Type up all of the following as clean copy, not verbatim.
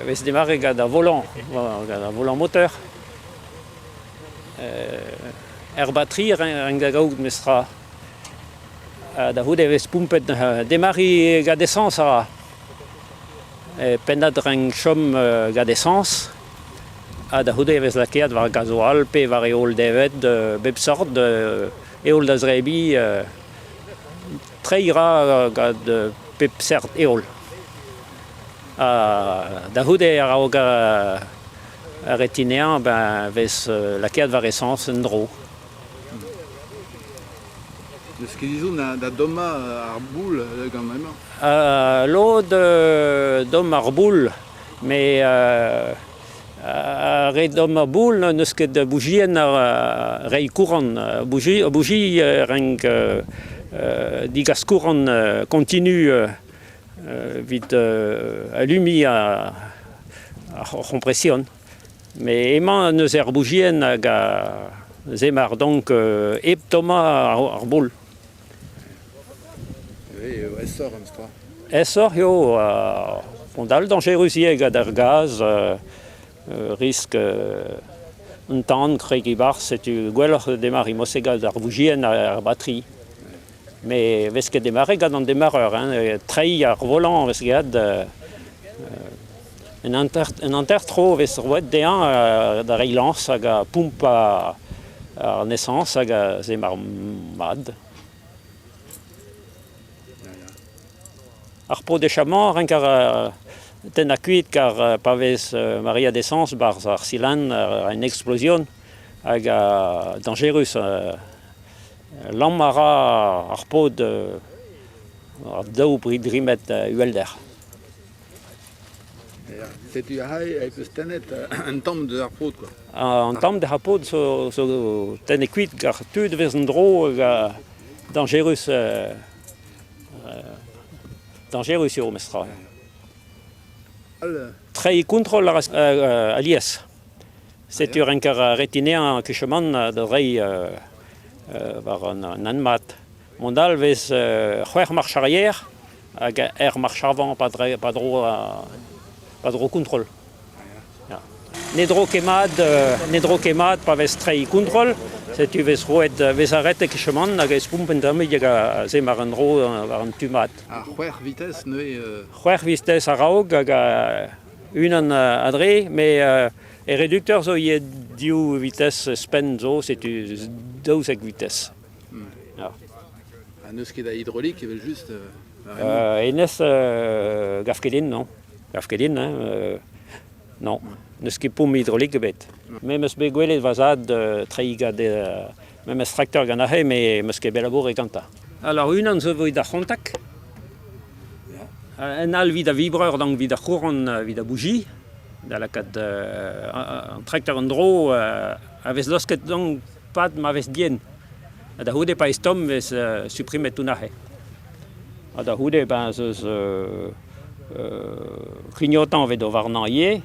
vez démarrer gada volant moteur. Batterie da gaout mestra. Da houde vez pumpet démarrer gada essence ara. Pendat chom gada essence. Da houde vez lakeat var gasoil pe var eol devet bep sort eol da zrebi treira gad pep sert eol. Da houde a raog a retinean vez lakeat var essence en dro. Eus ket dizoun da doma ar boul gant emañ? Lod dom ar boul, me re dom ar boul neus ket bougien rei kouran. Bougi renk digas kouran kontinu vid alumi a kompression. Me emañ neus er bougien hag a zemar, donc eb doma ar boul. Essor am stra. Essor yo, pondal dangerus gad ar gaz, risk un tan kreg bar, setu gwelloc'h demar imosegad ar bougien ar batterie. Mais vez ket demare gad an demareur, trei ar volant vez gad en intertro vez roet dean da reilans hag a poump ar nesans hag a zemar mad. Ar po dechaman, renk ar ten a kuit kar pa vez Maria d'essence bar ar silan en explosion hag a dangerus. Lam ara ar pod ar daou pridrimet uelder. Setu a hai e peus tenet un tamm de ar pod, quoi. An tamm de ar pod so ten e kuit gar tud vez an dro hag a dangerus yo mestra. Trei kontrol alies. Setu renk ar retinean kecheman da rei war an anmat. Mondal vez c'hwer march arrière hag march avant pa dro kontrol. Nedro kemat pa vez trei kontrol. Setu vez roet vez arrête kecheman hag ez pumpen damit hag zemar an dro war an tumat. C'hwer vitez neue... C'hwer vitez a raog hag unan adre, me e redukteur zo ie diou vitez spen zo, setu daouzek vitez. Neus ket da hydraulik evel just... Enez gafkedin, non. Gafkedin, non. Neus ket poum hydraulik ebet. Me meus be gwelet vazad treiga de... Me meus tracteur gant ahe, me meus ket belabour e ganta. Alors, unan zo vid ar c'hontak. En al vid a vibreur donc vid a c'houran vid a bougi. Da lakad an tracteur an dro a vez losket donc pad ma vez dien. Da houde pa estom vez supprimet un ahe. Da houde zeus clignotant vet o varnan ie,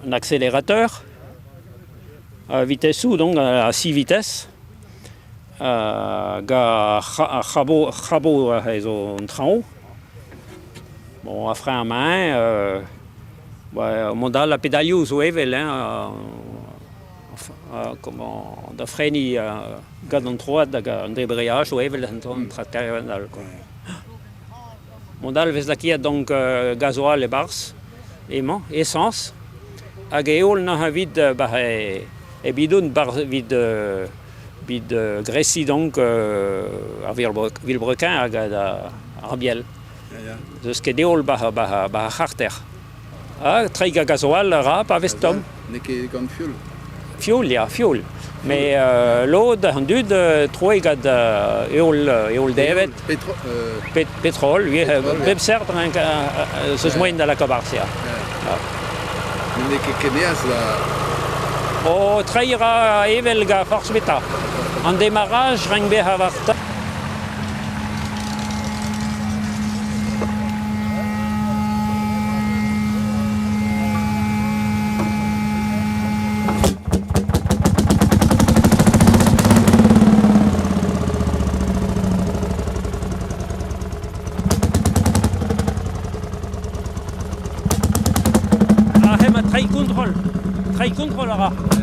un accélérateur, vitesse donc à 6 vitesses, ga chabo zo un traoù. Bon, a frein à main, mondal la pédalioù zo evel, da freni gad an troad hag an débrayage zo evel an tracteur. Mondal vez lakiat donc gasoil e bars, emañ, essence, hag eol na ha vid e bidoun vid gresi donc ar Vilebrequin hag ar biel. Zeus ket eol ba c'harter. Treig a gasoil ra pa vez tom. Ne ket gant fiol? Fiol. Me lod an dud troe gad eol devet. Petrol, bep sert renk zeus moen da la kabarzia. Ne ket keneaz la... Treira evel ga force beta. An demarrage renk be ha varta. control. Trai control ara.